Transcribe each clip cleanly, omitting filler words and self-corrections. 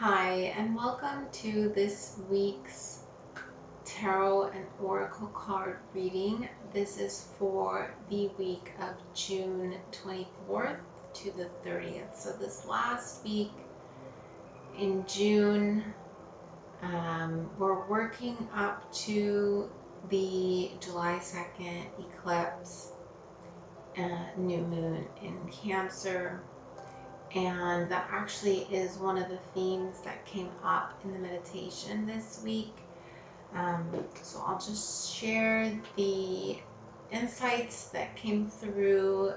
Hi, and welcome to this week's Tarot and Oracle card reading. This is for the week of June 24th to the 30th. So, this last week in June, we're working up to the July 2nd eclipse, new moon in Cancer. And that actually is one of the themes that came up in the meditation this week. So I'll just share the insights that came through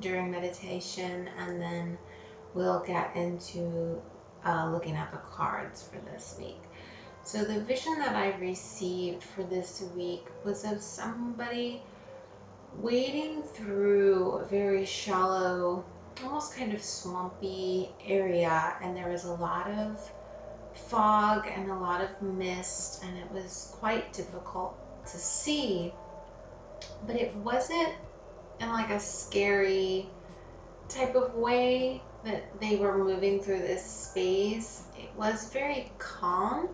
during meditation, and then we'll get into looking at the cards for this week. So the vision that I received for this week was of somebody wading through a very shallow, almost kind of swampy area, and there was a lot of fog and a lot of mist, and it was quite difficult to see, but it wasn't in like a scary type of way that they were moving through this space. It was very calm,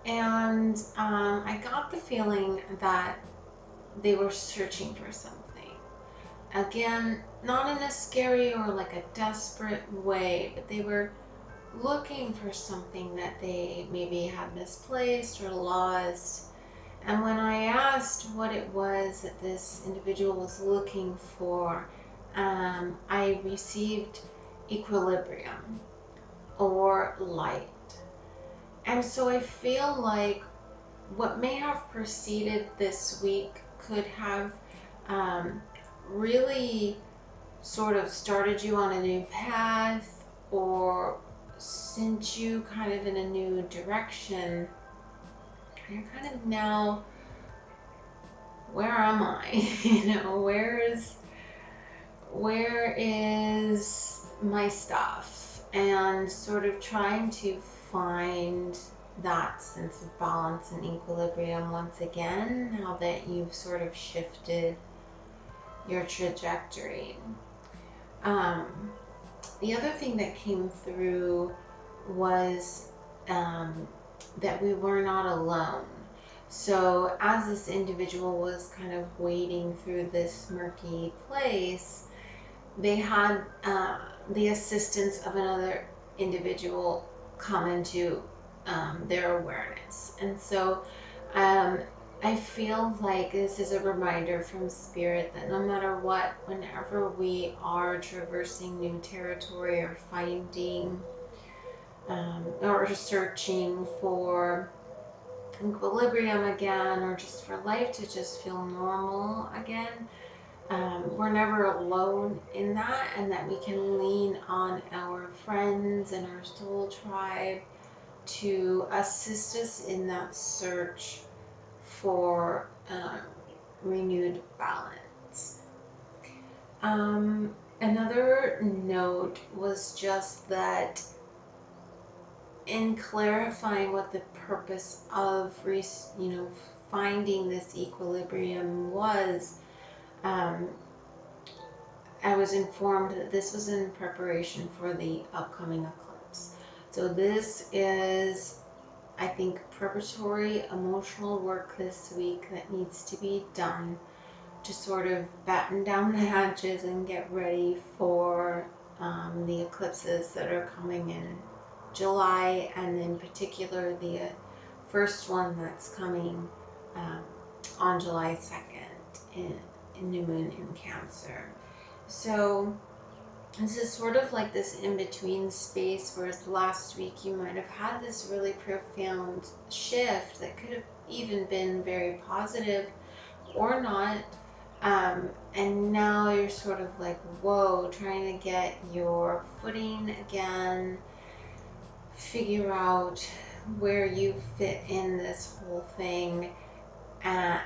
and I got the feeling that they were searching for something. Again, not in a scary or like a desperate way, but they were looking for something that they maybe had misplaced or lost. And when I asked what it was that this individual was looking for, I received equilibrium or light. And so I feel like what may have preceded this week could have really sort of started you on a new path or sent you kind of in a new direction. You're kind of now, where am I? Where is my stuff? And sort of trying to find that sense of balance and equilibrium once again, now that you've sort of shifted your trajectory. The other thing that came through was that we were not alone. So as this individual was kind of wading through this murky place, they had the assistance of another individual come into their awareness. And so I feel like this is a reminder from Spirit that no matter what, whenever we are traversing new territory or finding or searching for equilibrium again, or just for life to just feel normal again, we're never alone in that, and that we can lean on our friends and our soul tribe to assist us in that search for renewed balance. Another note was just that in clarifying what the purpose of finding this equilibrium was, I was informed that this was in preparation for the upcoming eclipse. So this is, I think, preparatory emotional work this week that needs to be done to sort of batten down the hatches and get ready for the eclipses that are coming in July, and in particular the first one that's coming on July 2nd in new moon in Cancer. So this is sort of like this in-between space, whereas last week you might have had this really profound shift that could have even been very positive or not. And now you're sort of like, whoa, trying to get your footing again, figure out where you fit in this whole thing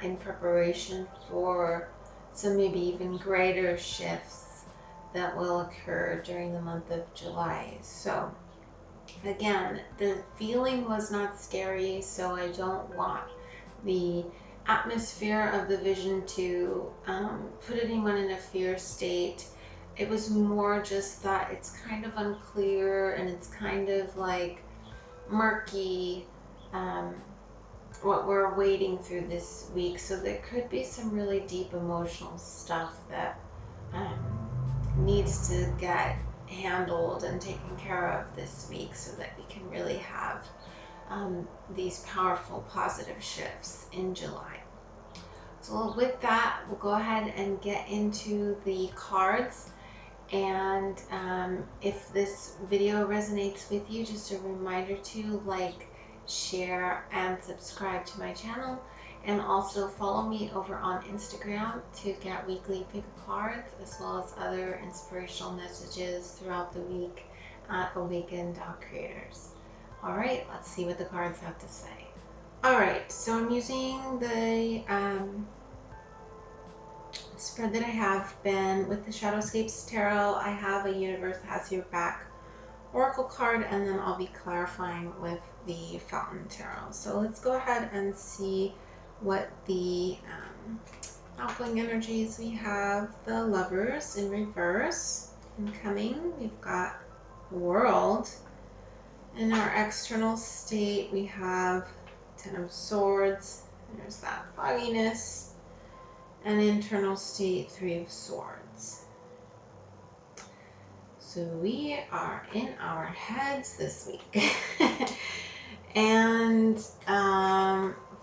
in preparation for some maybe even greater shifts that will occur during the month of July. So again, the feeling was not scary, so I don't want the atmosphere of the vision to put anyone in a fear state. it was more just that it's kind of unclear and it's kind of like murky, um, what we're wading through this week. So there could be some really deep emotional stuff that needs to get handled and taken care of this week so that we can really have these powerful positive shifts in July. So with that, we'll go ahead and get into the cards. And if this video resonates with you, just a reminder to like, share, and subscribe to my channel. And also follow me over on Instagram to get weekly pick cards as well as other inspirational messages throughout the week at Awaken.Creators. Alright, let's see what the cards have to say. Alright, so I'm using the spread that I have been with the Shadowscapes Tarot. I have a Universe Has Your Back Oracle card, and then I'll be clarifying with the Fountain Tarot. So let's go ahead and see what the outgoing energies we have. The Lovers in reverse. Incoming, we've got World. In our external state, we have Ten of Swords. There's that fogginess. And internal state, Three of Swords. So we are in our heads this week. And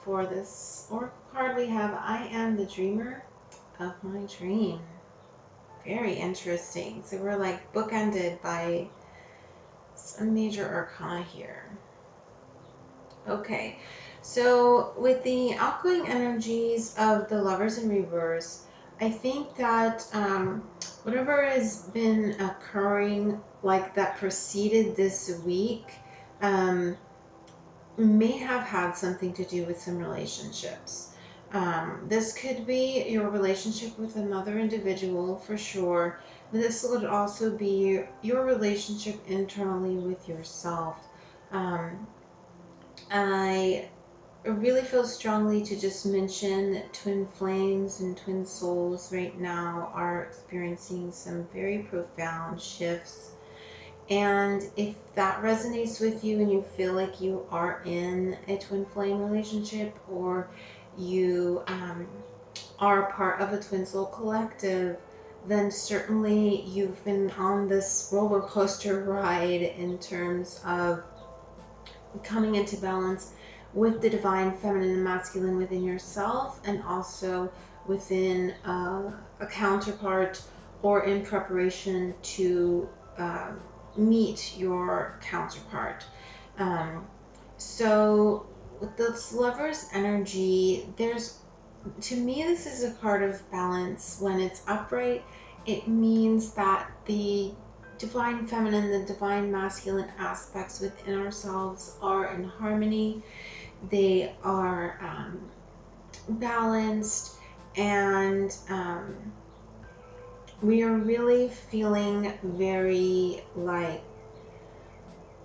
for this oracle card, we have I am the dreamer of my dream. Very interesting. So we're like bookended by some major arcana here. Okay, so with the outgoing energies of the Lovers in reverse, I think that whatever has been occurring, like that preceded this week, may have had something to do with some relationships. This could be your relationship with another individual for sure, but this would also be your relationship internally with yourself. I really feel strongly to just mention that twin flames and twin souls right now are experiencing some very profound shifts. And if that resonates with you and you feel like you are in a twin flame relationship, or you are part of a twin soul collective, then certainly you've been on this roller coaster ride in terms of coming into balance with the divine feminine and masculine within yourself, and also within a counterpart, or in preparation to meet your counterpart. So with this Lover's energy, to me, this is a card of balance. When it's upright, it means that the divine feminine, the divine masculine aspects within ourselves are in harmony. They are balanced, and we are really feeling very like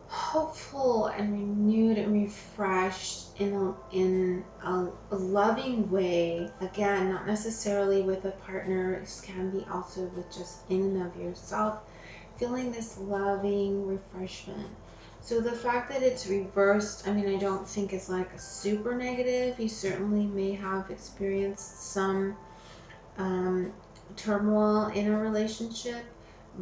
hopeful and renewed and refreshed in a loving way. Again, not necessarily with a partner. This can be also with just in and of yourself, feeling this loving refreshment. So the fact that it's reversed, I mean, I don't think it's like a super negative. You certainly may have experienced some turmoil in a relationship,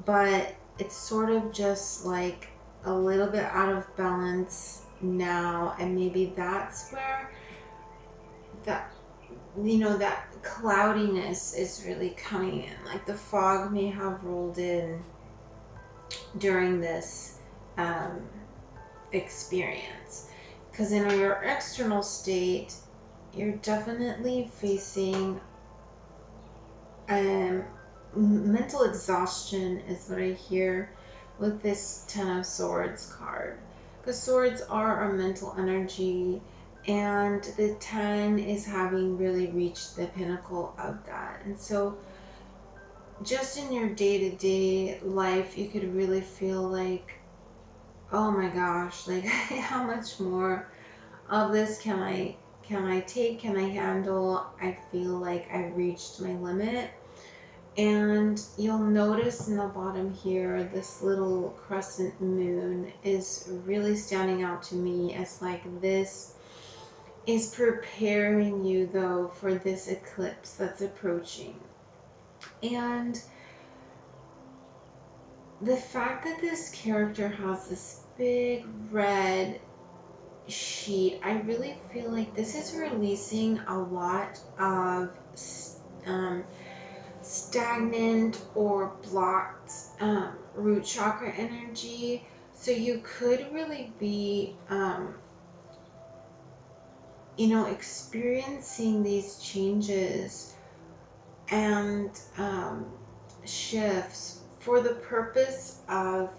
but it's sort of just like a little bit out of balance now, and maybe that's where that, you know, that cloudiness is really coming in. Like the fog may have rolled in during this experience, because in your external state, you're definitely facing mental exhaustion is what I hear with this Ten of Swords card, because swords are a mental energy, and the 10 is having really reached the pinnacle of that. And so just in your day-to-day life, you could really feel like, oh my gosh, like how much more of this can I take, can I handle? I feel like I've reached my limit. And you'll notice in the bottom here, this little crescent moon is really standing out to me as like this is preparing you though for this eclipse that's approaching. And the fact that this character has this big red sheet, I really feel like this is releasing a lot of um, stagnant or blocked root chakra energy. So you could really be, experiencing these changes and shifts for the purpose of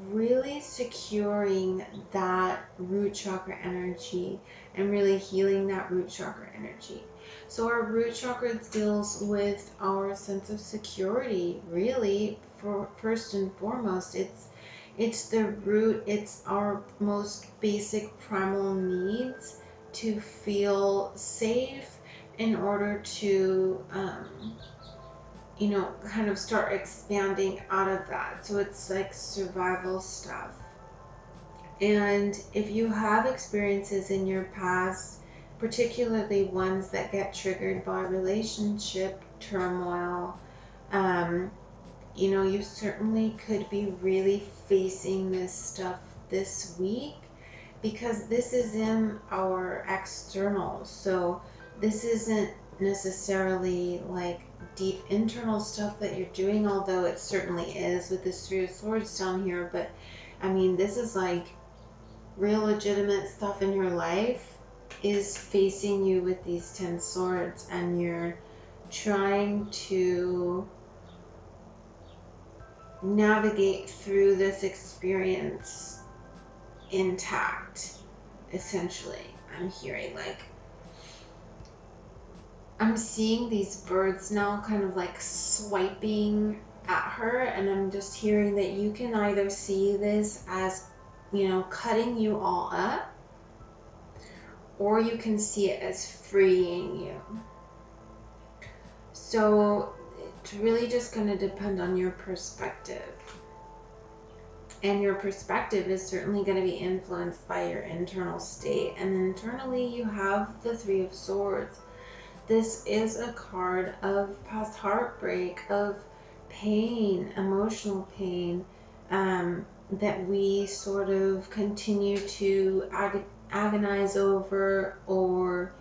really securing that root chakra energy and really healing that root chakra energy. So our root chakra deals with our sense of security, really, for first and foremost. It's the root, it's our most basic primal needs to feel safe in order to kind of start expanding out of that. So it's like survival stuff. And if you have experiences in your past, particularly ones that get triggered by relationship turmoil, you certainly could be really facing this stuff this week, because this is in our external. So this isn't necessarily like deep internal stuff that you're doing, although it certainly is with this Three of Swords down here. But I mean, this is like real legitimate stuff in your life is facing you with these 10 swords, and you're trying to navigate through this experience intact, essentially. I'm hearing like, I'm seeing these birds now kind of like swiping at her, and I'm just hearing that you can either see this as, cutting you all up, or you can see it as freeing you. So it's really just going to depend on your perspective. And your perspective is certainly going to be influenced by your internal state. And internally, you have the Three of Swords. This is a card of past heartbreak, of pain, emotional pain, that we sort of continue to agonize over, or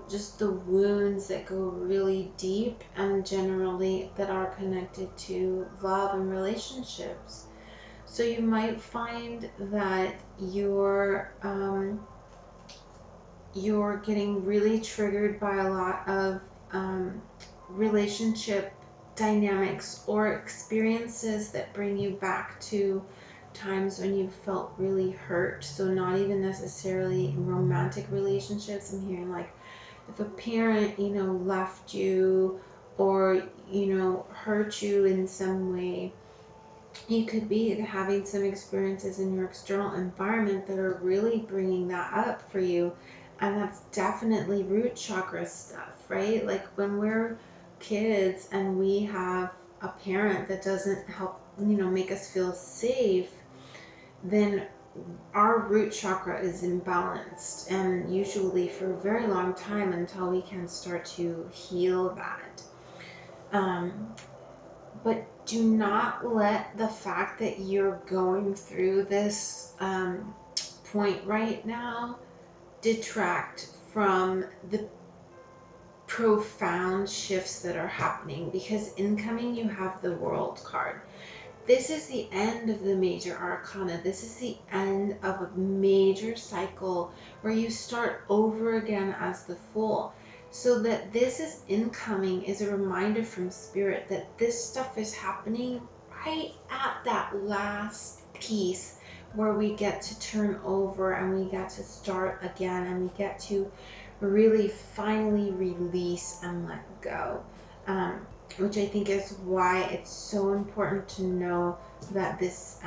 just the wounds that go really deep and generally that are connected to love and relationships. So you might find that you're getting really triggered by a lot of relationship dynamics or experiences that bring you back to times when you felt really hurt. So not even necessarily romantic relationships. I'm hearing like if a parent, left you, or, hurt you in some way. You could be having some experiences in your external environment that are really bringing that up for you. And that's definitely root chakra stuff, right? Like when we're kids and we have a parent that doesn't help, make us feel safe, then our root chakra is imbalanced, and usually for a very long time until we can start to heal that. But do not let the fact that you're going through this point right now detract from the profound shifts that are happening, because incoming you have the World card. This is the end of the major arcana. This is the end of a major cycle where you start over again as the Fool. So that this is incoming is a reminder from Spirit that this stuff is happening right at that last piece where we get to turn over and we get to start again, and we get to really finally release and let go. Which I think is why it's so important to know that this,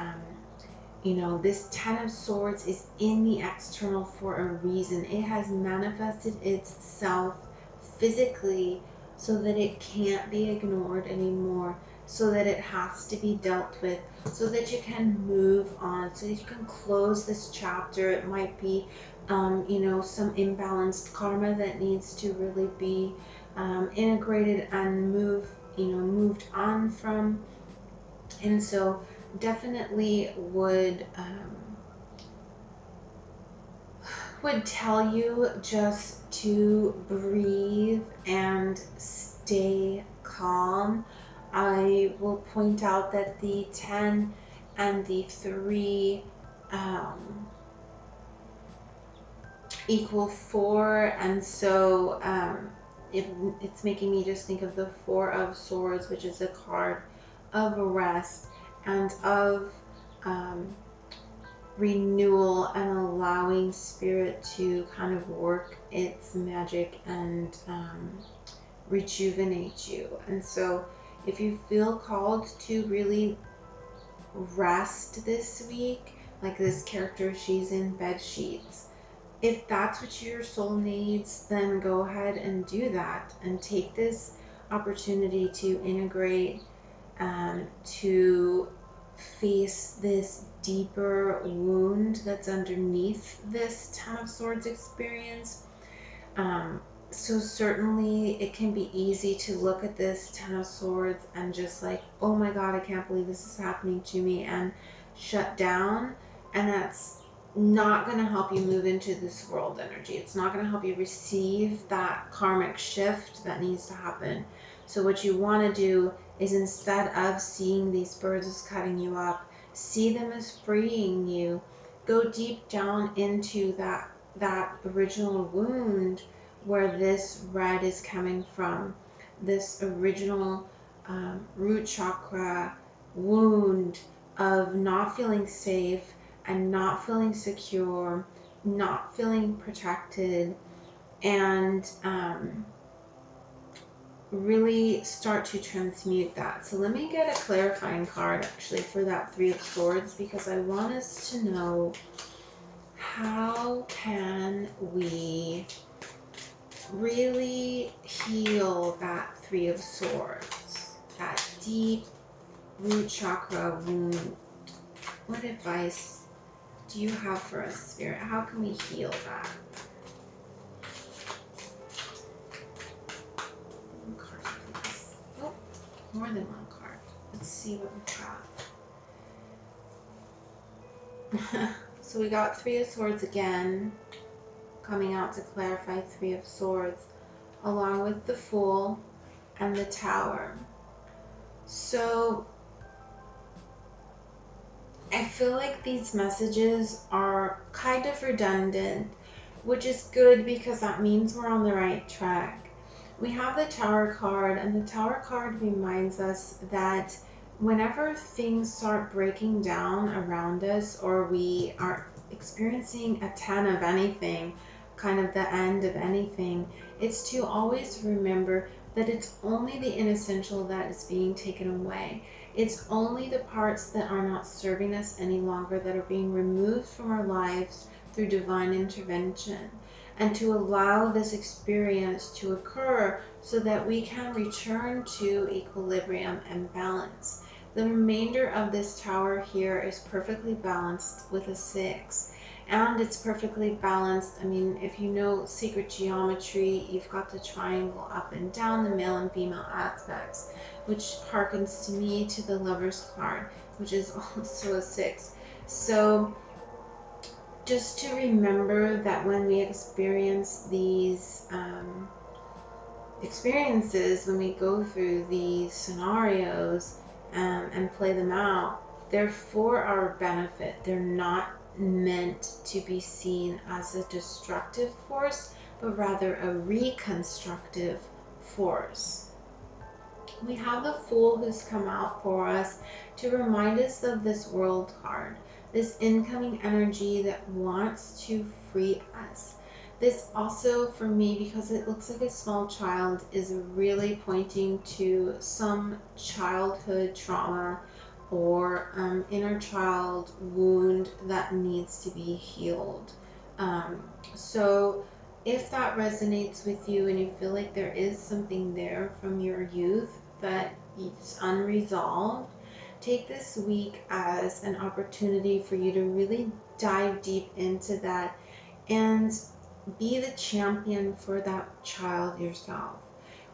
this Ten of Swords is in the external for a reason. It has manifested itself physically so that it can't be ignored anymore, so that it has to be dealt with, so that you can move on, so that you can close this chapter. It might be, some imbalanced karma that needs to really be integrated and moved on from. And so definitely would tell you just to breathe and stay calm. I will point out that the 10 and the 3 um, equal 4, and so it's making me just think of the 4 of Swords, which is a card of rest and of um, renewal and allowing spirit to kind of work its magic and rejuvenate you. And so if you feel called to really rest this week, like this character, she's in bed sheets. If that's what your soul needs, then go ahead and do that and take this opportunity to integrate, to face this deeper wound that's underneath this Ten of Swords experience. So certainly it can be easy to look at this Ten of Swords and just like, oh my God, I can't believe this is happening to me, and shut down. And that's not going to help you move into this world energy. It's not going to help you receive that karmic shift that needs to happen. So what you want to do is, instead of seeing these birds as cutting you up, see them as freeing you. Go deep down into that original wound where this red is coming from, this original root chakra wound of not feeling safe and not feeling secure, not feeling protected, and really start to transmute that. So let me get a clarifying card actually for that Three of Swords, because I want us to know, how can we really heal that Three of Swords, that deep root chakra wound? What advice do you have for us, Spirit? How can we heal that? One card, please. Oh, more than one card. Let's see what we got. So we got Three of Swords again, coming out to clarify Three of Swords, along with the Fool and the Tower. So I feel like these messages are kind of redundant, which is good because that means we're on the right track. We have the Tower card, and the Tower card reminds us that whenever things start breaking down around us, or we are experiencing a 10 of anything, kind of the end of anything, it's to always remember that it's only the inessential that is being taken away. It's only the parts that are not serving us any longer that are being removed from our lives through divine intervention, and to allow this experience to occur so that we can return to equilibrium and balance. The remainder of this tower here is perfectly balanced with a 6. And it's perfectly balanced. I mean, if you know sacred geometry, you've got the triangle up and down, the male and female aspects, which harkens to me to the Lover's card, which is also a 6. So just to remember that when we experience these experiences, when we go through these scenarios and play them out, they're for our benefit. They're not meant to be seen as a destructive force, but rather a reconstructive force. We have the Fool who's come out for us to remind us of this World card, this incoming energy that wants to free us. This also, for me, because it looks like a small child, is really pointing to some childhood trauma or inner child wound that needs to be healed. So If that resonates with you and you feel like there is something there from your youth that is unresolved, take this week as an opportunity for you to really dive deep into that and be the champion for that child yourself.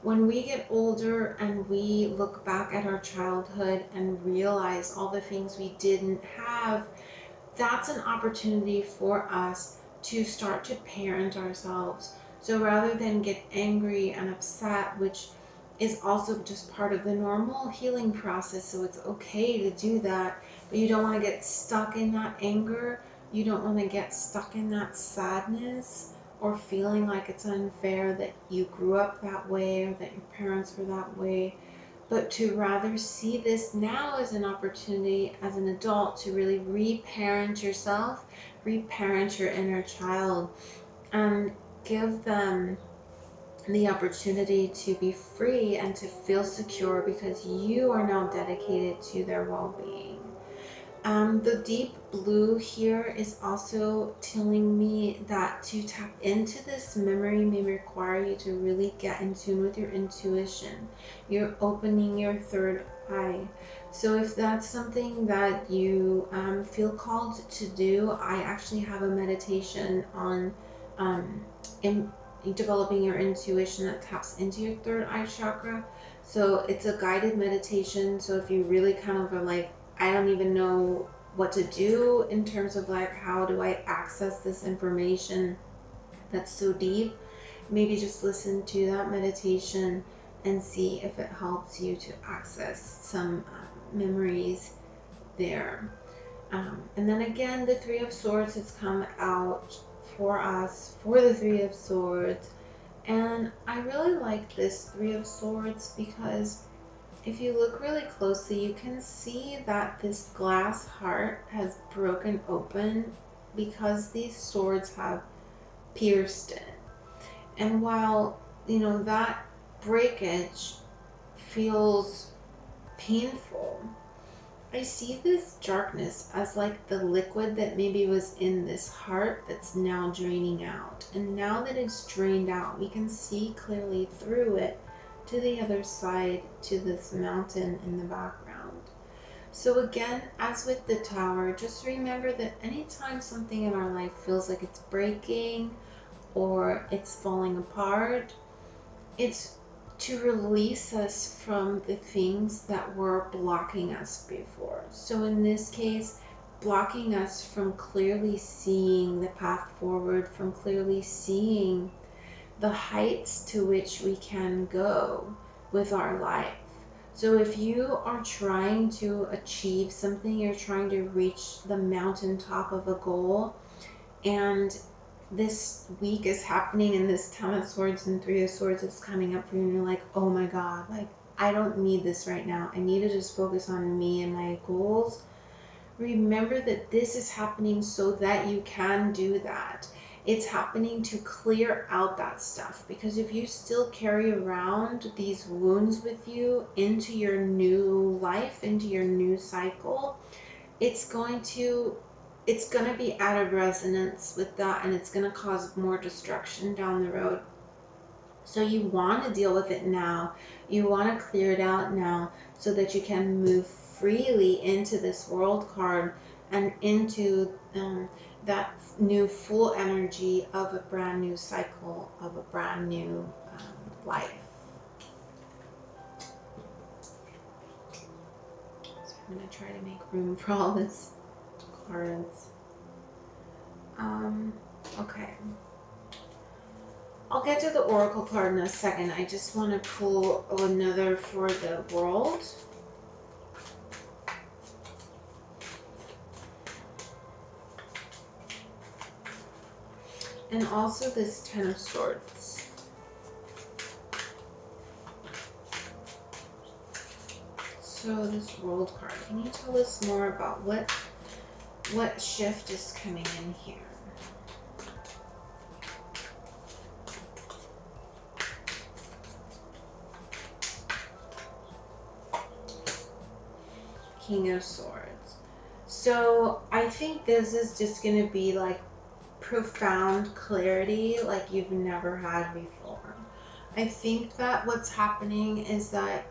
When we get older and we look back at our childhood and realize all the things we didn't have, that's an opportunity for us to start to parent ourselves. So rather than get angry and upset, which is also just part of the normal healing process, so it's okay to do that, but you don't want to get stuck in that anger. You don't want to get stuck in that sadness or feeling like it's unfair that you grew up that way or that your parents were that way, but to rather see this now as an opportunity as an adult to really reparent yourself, reparent your inner child, and give them the opportunity to be free and to feel secure because you are now dedicated to their well-being. The deep blue here is also telling me that to tap into this memory may require you to really get in tune with your intuition. You're opening your third eye. So if that's something that you feel called to do, I actually have a meditation on um, in developing your intuition that taps into your third eye chakra. So it's a guided meditation. So if you really kind of are like, I don't even know what to do in terms of like, how do I access this information that's so deep, maybe just listen to that meditation and see if it helps you to access some memories there. And then again, the Three of Swords has come out for us for the Three of Swords. And I really like this Three of Swords because if you look really closely, you can see that this glass heart has broken open because these swords have pierced it. And while, that breakage feels painful, I see this darkness as like the liquid that maybe was in this heart that's now draining out. And now that it's drained out, we can see clearly through it to the other side, to this mountain in the background. So again, as with the tower, just remember that anytime something in our life feels like it's breaking or it's falling apart, it's to release us from the things that were blocking us before. So in this case, blocking us from clearly seeing the path forward, from clearly seeing the heights to which we can go with our life. So if you are trying to achieve something, you're trying to reach the mountaintop of a goal, and this week is happening and this Ten of Swords and Three of Swords is coming up for you and you're like, oh my God, like I don't need this right now. I need to just focus on me and my goals. Remember that this is happening so that you can do that. It's happening to clear out that stuff, because if you still carry around these wounds with you into your new life, into your new cycle, it's going to be out of resonance with that, and it's going to cause more destruction down the road. So you want to deal with it now. You want to clear it out now so that you can move freely into this world card and into that new full energy of a brand new cycle, of a brand new life. So I'm going to try to make room for all this cards. Okay. I'll get to the oracle card in a second. I just want to pull another for the world. And also this Ten of Swords. So this world card, can you tell us more about what shift is coming in here? King of Swords. So I think this is just going to be like profound clarity like you've never had before. I think that what's happening is that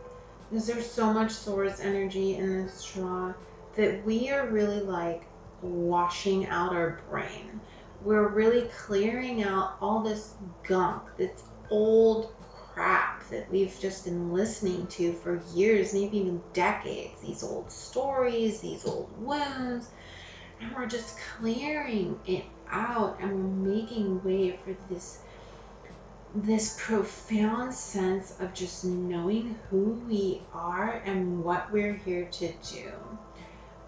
because there's so much source energy in this straw that we are really like washing out our brain. We're really clearing out all this gunk, this old crap that we've just been listening to for years, maybe even decades. These old stories, these old wounds, and we're just clearing it out and we're making way for this profound sense of just knowing who we are and what we're here to do.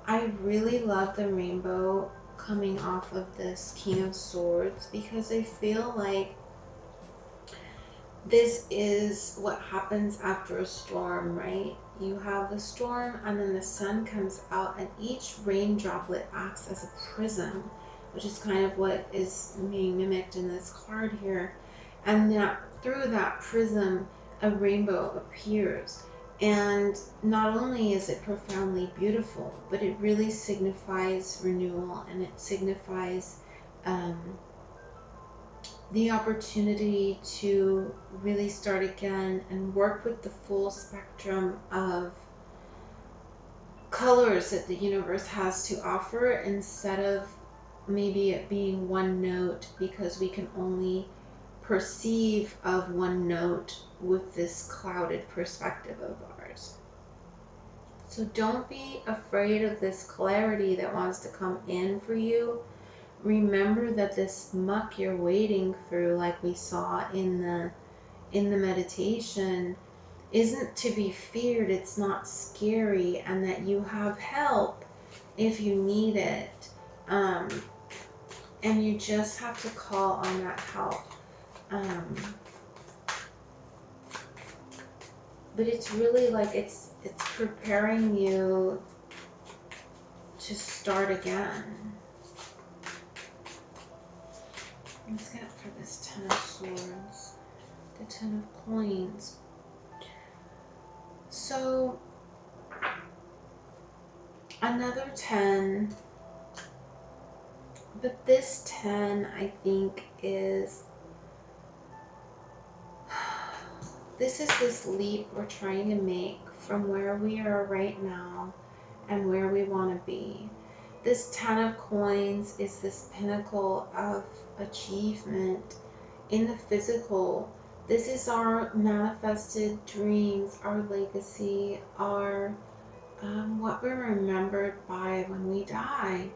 I really love the rainbow coming off of this King of Swords because I feel like this is what happens after a storm, right? You have the storm and then the sun comes out and each rain droplet acts as a prism, which is kind of what is being mimicked in this card here. And that through that prism, a rainbow appears. And not only is it profoundly beautiful, but it really signifies renewal and it signifies um, the opportunity to really start again and work with the full spectrum of colors that the universe has to offer instead of maybe it being one note because we can only perceive of one note with this clouded perspective of ours. So don't be afraid of this clarity that wants to come in for you. Remember that this muck you're wading through, like we saw in the meditation, isn't to be feared. It's not scary, and that you have help if you need it. And you just have to call on that help. But it's really like it's preparing you to start again. Let's get for this Ten of Swords, the Ten of Coins. So another 10, but this 10 I think is, this is this leap we're trying to make from where we are right now and where we want to be. This 10 of Coins is this pinnacle of achievement in the physical. This is our manifested dreams, our legacy, our what we're remembered by when we die.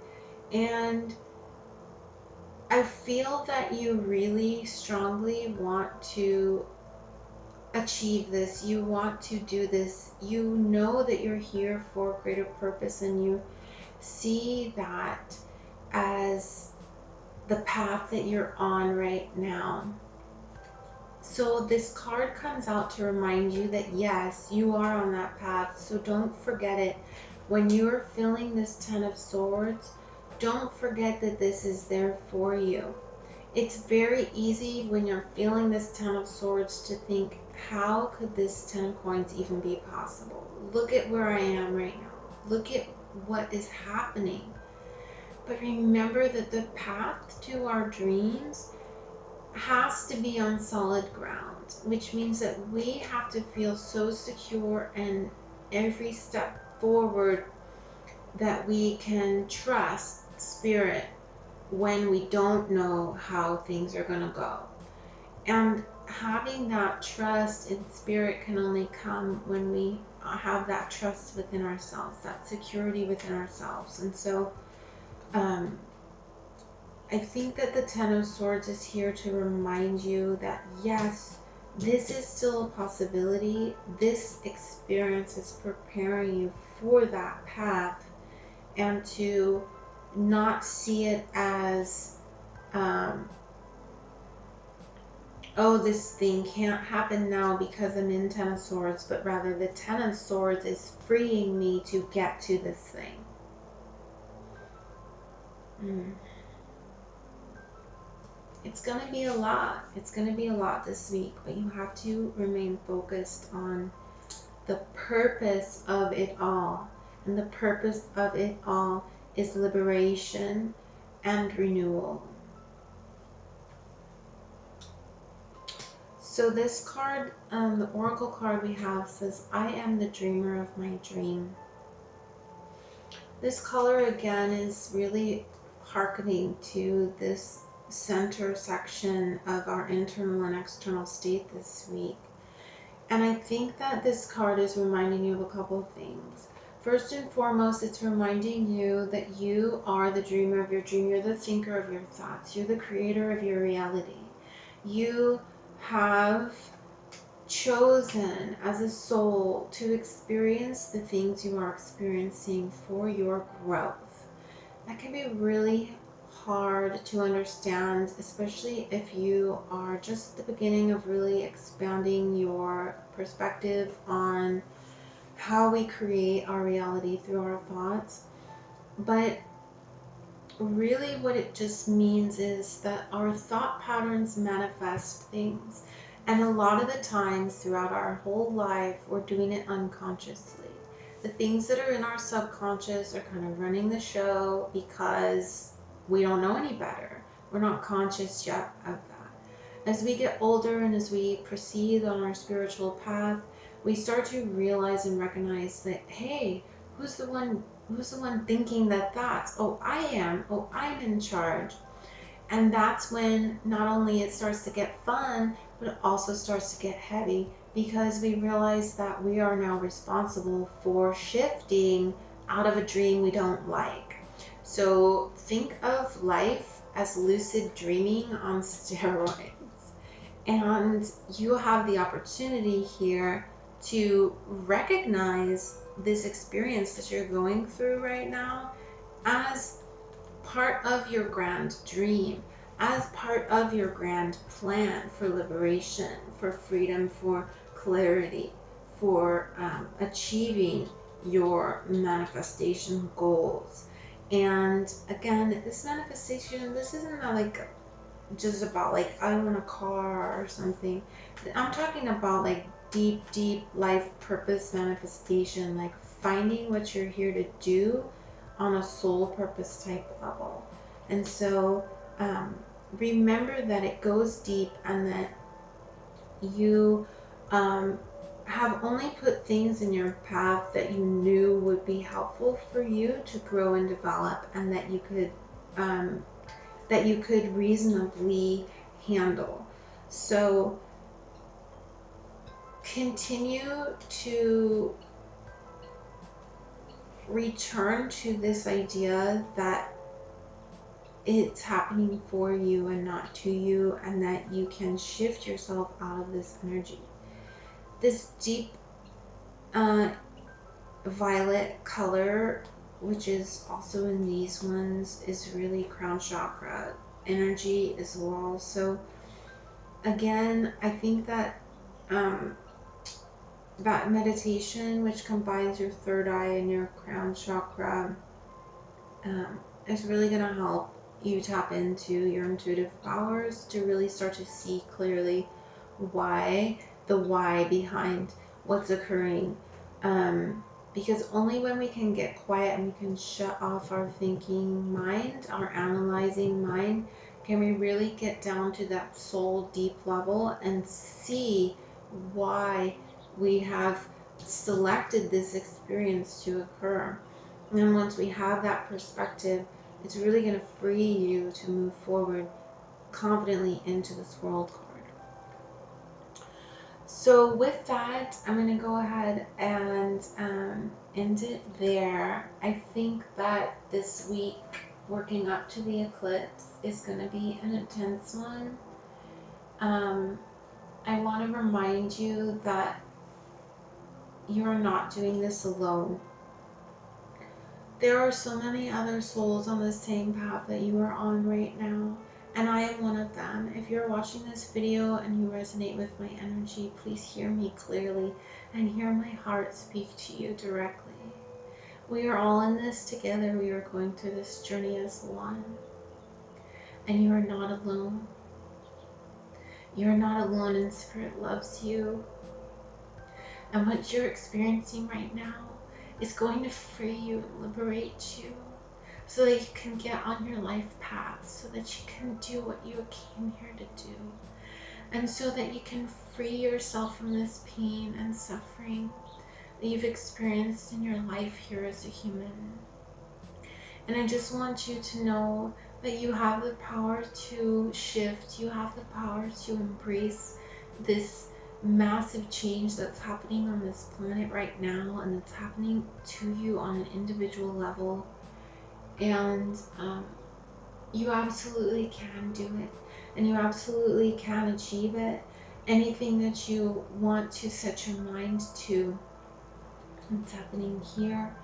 And I feel that you really strongly want to achieve this. You want to do this. You know that you're here for a greater purpose and you see that as the path that you're on right now. So this card comes out to remind you that yes, you are on that path. So don't forget it. When you're feeling this Ten of Swords, don't forget that this is there for you. It's very easy when you're feeling this Ten of Swords to think, how could this 10 of Coins even be possible? Look at where I am right now. Look at what is happening. But remember that the path to our dreams has to be on solid ground, which means that we have to feel so secure in every step forward that we can trust Spirit when we don't know how things are going to go. And having that trust in Spirit can only come when we have that trust within ourselves, that security within ourselves. And so I think that the Ten of Swords is here to remind you that yes, this is still a possibility. This experience is preparing you for that path, and to not see it as oh, this thing can't happen now because I'm in Ten of Swords, but rather the Ten of Swords is freeing me to get to this thing. It's going to be a lot. It's going to be a lot this week, but you have to remain focused on the purpose of it all. And the purpose of it all is liberation and renewal. So this card, the oracle card we have says, I am the dreamer of my dream. This color again is really hearkening to this center section of our internal and external state this week. And I think that this card is reminding you of a couple of things. First and foremost, it's reminding you that you are the dreamer of your dream. You're the thinker of your thoughts. You're the creator of your reality. You have chosen as a soul to experience the things you are experiencing for your growth. That can be really hard to understand, especially if you are just at the beginning of really expanding your perspective on how we create our reality through our thoughts. But really what it just means is that our thought patterns manifest things. And a lot of the times throughout our whole life, we're doing it unconsciously. The things that are in our subconscious are kind of running the show because we don't know any better. We're not conscious yet of that. As we get older and as we proceed on our spiritual path, we start to realize and recognize that, hey, who's the one thinking that thoughts? Oh, I am. Oh, I'm in charge. And that's when not only it starts to get fun, but it also starts to get heavy because we realize that we are now responsible for shifting out of a dream we don't like. So think of life as lucid dreaming on steroids. And you have the opportunity here to recognize this experience that you're going through right now as part of your grand dream, as part of your grand plan for liberation, for freedom, for clarity, for achieving your manifestation goals. And again, this manifestation, this isn't like just about like I want a car or something. I'm talking about like deep life purpose manifestation, like finding what you're here to do on a soul purpose type level. And so remember that it goes deep and that you have only put things in your path that you knew would be helpful for you to grow and develop, and that you could reasonably handle. So continue to return to this idea that it's happening for you and not to you, and that you can shift yourself out of this energy. This deep violet color, which is also in these ones, is really crown chakra energy as well. So again, I think that that meditation, which combines your third eye and your crown chakra, is really going to help you tap into your intuitive powers to really start to see clearly the why behind what's occurring. Because only when we can get quiet and we can shut off our thinking mind, our analyzing mind, can we really get down to that soul deep level and see why we have selected this experience to occur. And then once we have that perspective, it's really going to free you to move forward confidently into this world card. So with that, I'm going to go ahead and end it there. I think that this week, working up to the eclipse, is going to be an intense one. I want to remind you that you are not doing this alone. There are so many other souls on the same path that you are on right now, and I am one of them. If you're watching this video and you resonate with my energy, please hear me clearly and hear my heart speak to you directly. We are all in this together. We are going through this journey as one, and you are not alone. You are not alone, and Spirit loves you. And what you're experiencing right now is going to free you and liberate you so that you can get on your life path, so that you can do what you came here to do. and so that you can free yourself from this pain and suffering that you've experienced in your life here as a human. And I just want you to know that you have the power to shift, you have the power to embrace this massive change that's happening on this planet right now, and it's happening to you on an individual level. And you absolutely can do it, and you absolutely can achieve it. Anything that you want to set your mind to, it's happening here.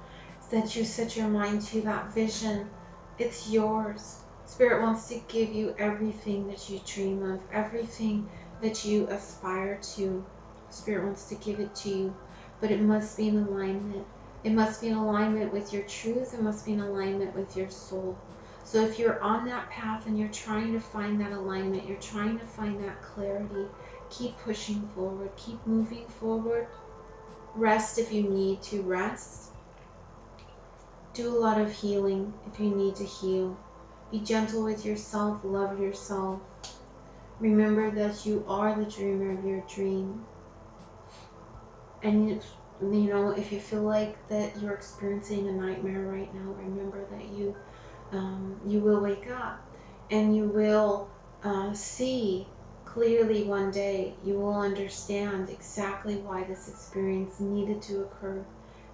That you set your mind to that vision, it's yours. Spirit wants to give you everything that you dream of, everything that you aspire to. Spirit wants to give it to you, but it must be in alignment. It must be in alignment with your truth. It must be in alignment with your soul. So if you're on that path and you're trying to find that alignment, you're trying to find that clarity, keep pushing forward, keep moving forward. Rest if you need to rest. Do a lot of healing if you need to heal. Be gentle with yourself, love yourself. Remember that you are the dreamer of your dream. And if you feel like that you're experiencing a nightmare right now, remember that you will wake up, and you will see clearly one day. You will understand exactly why this experience needed to occur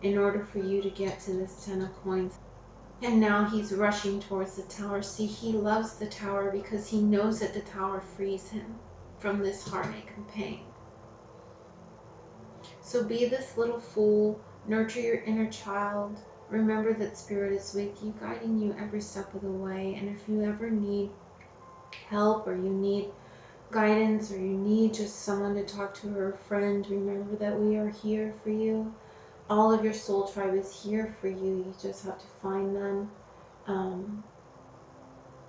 in order for you to get to this 10 of coins. And now he's rushing towards the tower. See, he loves the tower because he knows that the tower frees him from this heartache and pain. So be this little fool, nurture your inner child. Remember that Spirit is with you, guiding you every step of the way. And if you ever need help, or you need guidance, or you need just someone to talk to, or a friend, remember that we are here for you. All of your soul tribe is here for you. You just have to find them.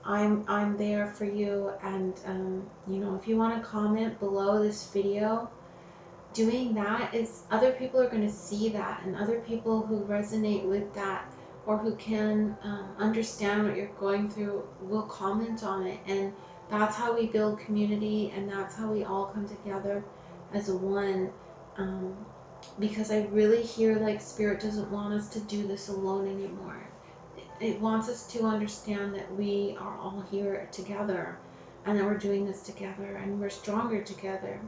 I'm there for you, and if you want to comment below this video, doing that is, other people are going to see that, and other people who resonate with that, or who can understand what you're going through, will comment on it. And that's how we build community, and that's how we all come together as a one. Because I really hear like Spirit doesn't want us to do this alone anymore. It wants us to understand that we are all here together, and that we're doing this together, and we're stronger together.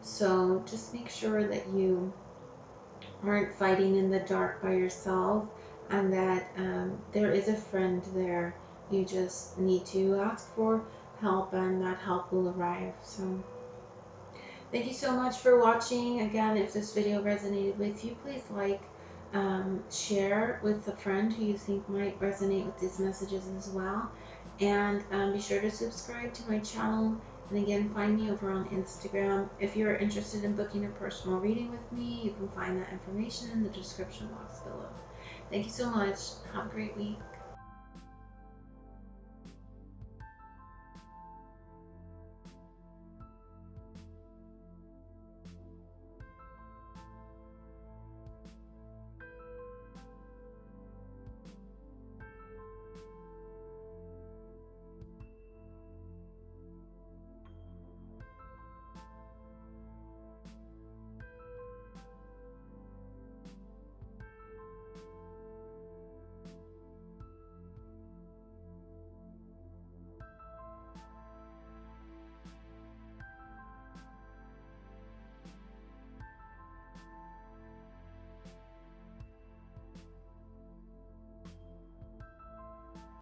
So just make sure that you aren't fighting in the dark by yourself, and that there is a friend there. You just need to ask for help, and that help will arrive. So thank you so much for watching. Again, if this video resonated with you, please like, share with a friend who you think might resonate with these messages as well. And be sure to subscribe to my channel. And again, find me over on Instagram. If you're interested in booking a personal reading with me, you can find that information in the description box below. Thank you so much. Have a great week.